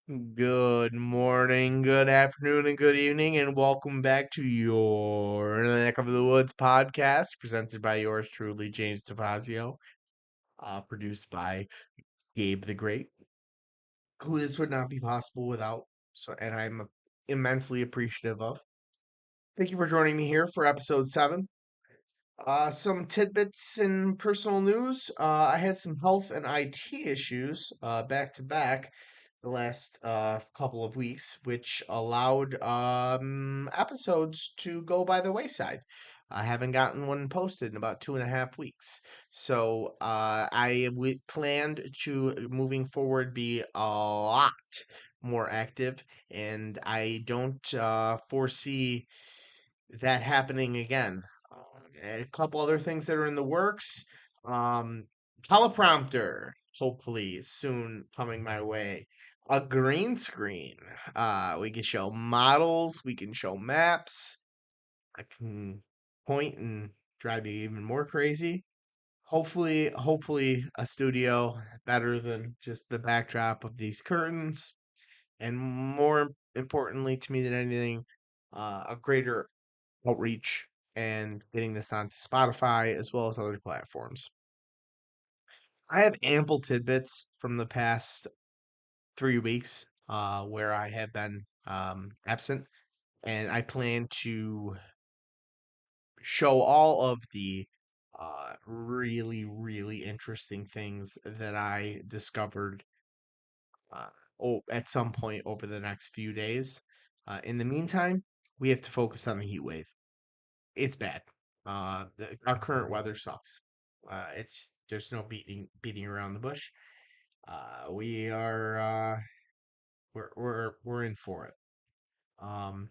Good morning, good afternoon, and good evening, and welcome back to your Neck of the Woods podcast, presented by yours truly, James DeFazio, produced by Gabe the Great, who this would not be possible without. So, and I'm immensely appreciative of. Thank you for joining me here for episode 7. Some tidbits in personal news. I had some health and IT issues back to back the last couple of weeks, which allowed episodes to go by the wayside. I haven't gotten one posted in about 2.5 weeks. So planned to moving forward be a lot more active, and I don't foresee that happening again. A couple other things that are in the works. Um, Teleprompter, hopefully soon coming my way. A green screen. We can show models. We can show maps. I can point and drive you even more crazy. Hopefully, a studio better than just the backdrop of these curtains, and more importantly to me than anything, a greater outreach and getting this onto Spotify as well as other platforms. I have ample tidbits from the past 3 weeks where I have been absent, and I plan to show all of the really interesting things that I discovered uh, at some point over the next few days. In the meantime, we have to focus on the heat wave. It's bad. Our current weather sucks. It's There's no beating around the bush. We are we're in for it. Um,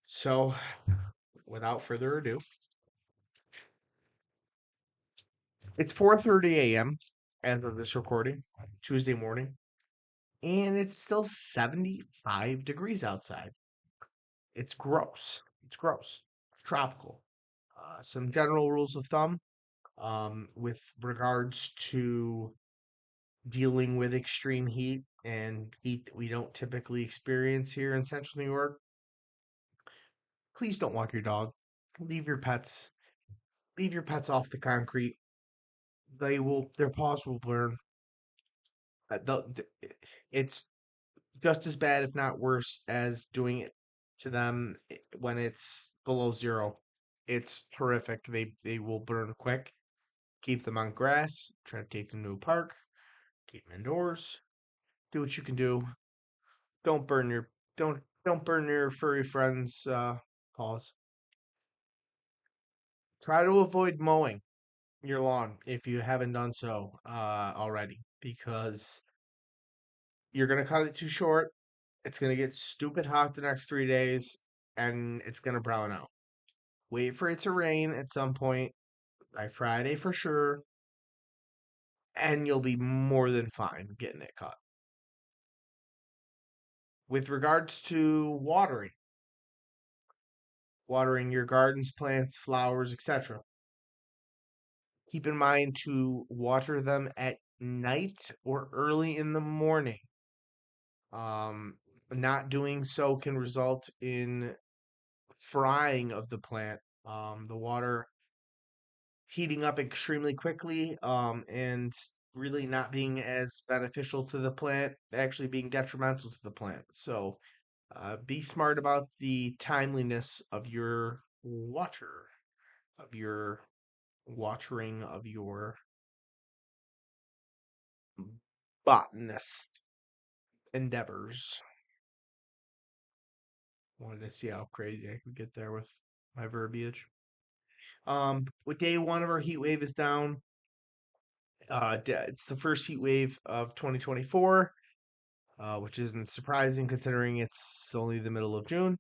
so without further ado, it's 4:30 a.m. as of this recording, Tuesday morning, and it's still 75 degrees outside. It's gross. It's gross. It's tropical. Some general rules of thumb with regards to dealing with extreme heat and heat that we don't typically experience here in central New York. Please don't walk your dog. Leave your pets. Leave your pets off the concrete. Their paws will burn. It's just as bad, if not worse, as doing it to them when it's below zero. It's horrific. They will burn quick. Keep them on grass. Try to take them to a park. Keep them indoors. Do what you can do. Don't burn your don't burn your furry friends' paws. Try to avoid mowing your lawn if you haven't done so already, because you're gonna cut it too short. It's gonna get stupid hot the next 3 days, and it's gonna brown out. Wait for it to rain at some point by Friday for sure, and you'll be more than fine getting it cut. With regards to watering your gardens, plants, flowers, etc. Keep in mind to water them at night or early in the morning. Um, Not doing so can result in frying of the plant. The water heating up extremely quickly, and really not being as beneficial to the plant, actually being detrimental to the plant. So, be smart about the timeliness of your of your watering of your botanist endeavors. Wanted to see how crazy I could get there with my verbiage. With day one of our heat wave is down. It's the first heat wave of 2024, which isn't surprising considering it's only the middle of June.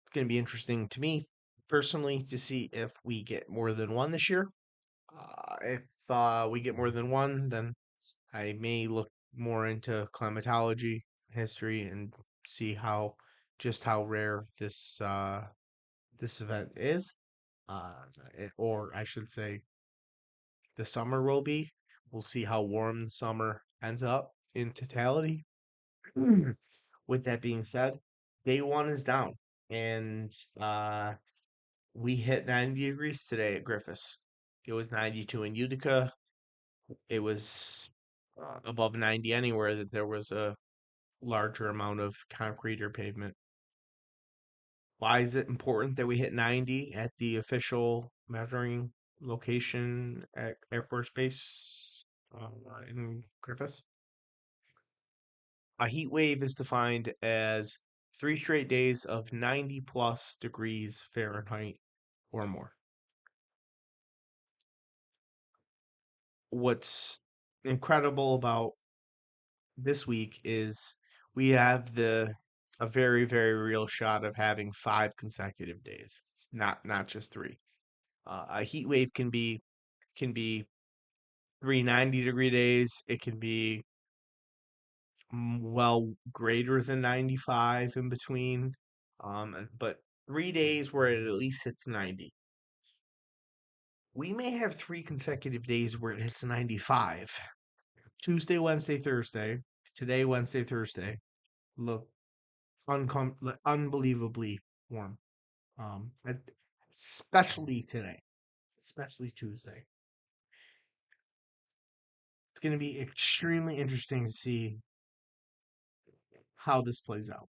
It's going to be interesting to me personally to see if we get more than one this year. If we get more than one, then I may look more into climatology history and see how rare this event is, uh, or I should say, the summer will be. We'll see how warm the summer ends up, in totality. With that being said, day one is down, and we hit 90 degrees today at Griffiths. It was 92 in Utica. It was above 90 anywhere that there was a larger amount of concrete or pavement. Why is it important that we hit 90 at the official measuring location at Air Force Base in Griffiths? A heat wave is defined as 3 straight days of 90 plus degrees Fahrenheit or more. What's incredible about this week is we have the a very very real shot of having 5 consecutive days. It's not just three. A heat wave can be 3 90-degree days. It can be well greater than 95 in between. But 3 days where it at least hits 90. We may have 3 consecutive days where it hits 95. Tuesday, Wednesday, Thursday. Today, Wednesday, Thursday. Look unbelievably warm. Um, especially today, especially Tuesday. It's going to be extremely interesting to see how this plays out.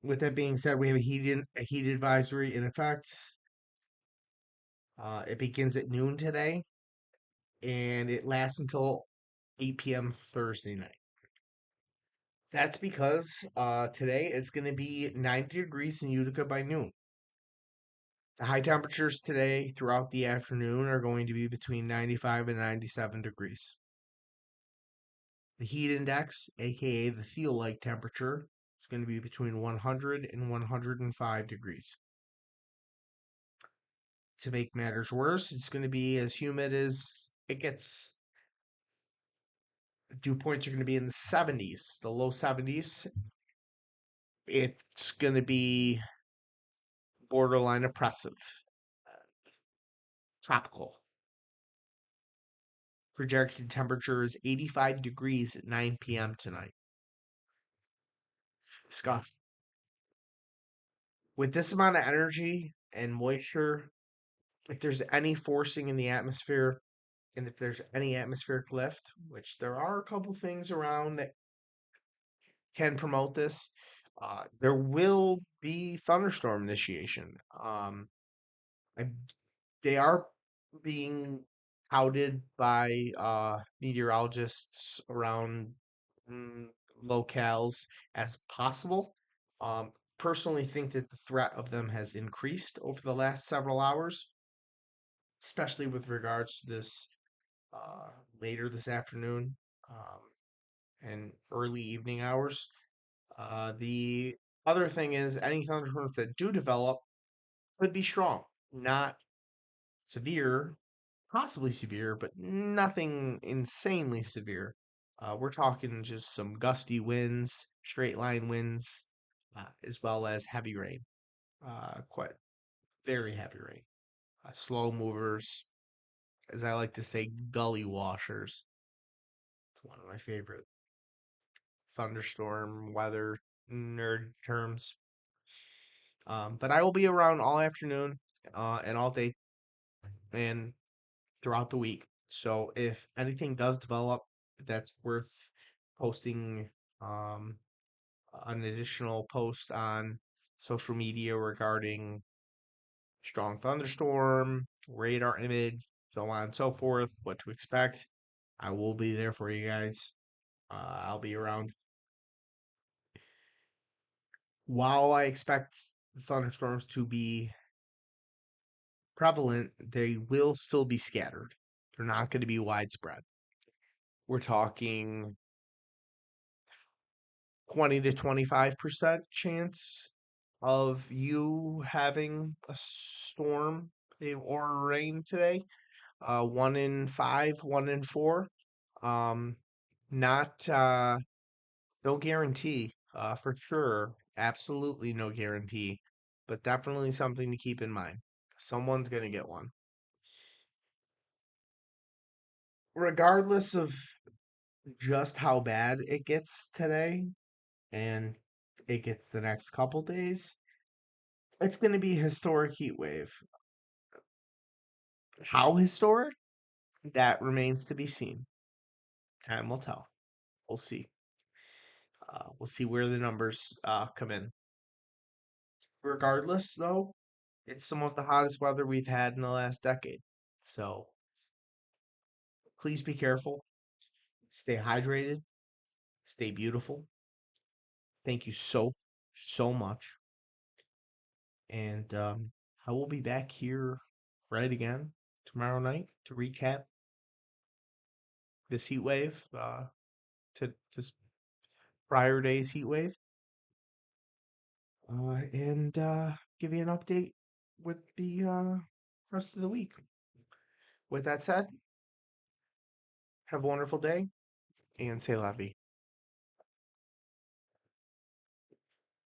With that being said, we have a heat advisory in effect. It begins at noon today, and it lasts until 8 p.m. Thursday night. That's because today it's going to be 90 degrees in Utica by noon. The high temperatures today throughout the afternoon are going to be between 95 and 97 degrees. The heat index, aka the feel like temperature, is going to be between 100 and 105 degrees. To make matters worse, it's going to be as humid as it gets. Dew points are going to be in the 70s, the low 70s. It's going to be borderline oppressive, tropical. Projected temperature is 85 degrees at 9 p.m. tonight. Disgusting. With this amount of energy and moisture, if there's any forcing in the atmosphere, and if there's any atmospheric lift, which there are a couple things around that can promote this, there will be thunderstorm initiation. I, they are being touted by meteorologists around mm, locales as possible. Um, Personally, think that the threat of them has increased over the last several hours, especially with regards to this uh, later this afternoon and early evening hours. The other thing is any thunderstorms that do develop could be strong, not severe, possibly severe, but nothing insanely severe. We're talking just some gusty winds, straight line winds, as well as heavy rain. Quite very heavy rain. Slow movers, as I like to say, gully washers. It's one of my favorite thunderstorm weather nerd terms. But I will be around all afternoon and all day and throughout the week. So if anything does develop that's worth posting um, an additional post on social media regarding strong thunderstorm, radar image, so on and so forth, what to expect, I will be there for you guys. I'll be around. While I expect the thunderstorms to be prevalent, they will still be scattered. They're not going to be widespread. We're talking 20 to 25% chance of you having a storm or rain today. 1 in 5, 1 in 4. Um, not no guarantee. For sure, absolutely no guarantee, but definitely something to keep in mind. Someone's gonna get one. regardless of just how bad it gets today and it gets the next couple days, it's going to be a historic heat wave. How historic? That remains to be seen. Time will tell. We'll see. We'll see where the numbers come in. Regardless, though, it's some of the hottest weather we've had in the last decade. So please be careful. Stay hydrated. Stay beautiful. Thank you so much. And I will be back here right again tomorrow night to recap this heat wave, to this prior day's heat wave, and give you an update with the rest of the week. With that said, have a wonderful day and say la vie.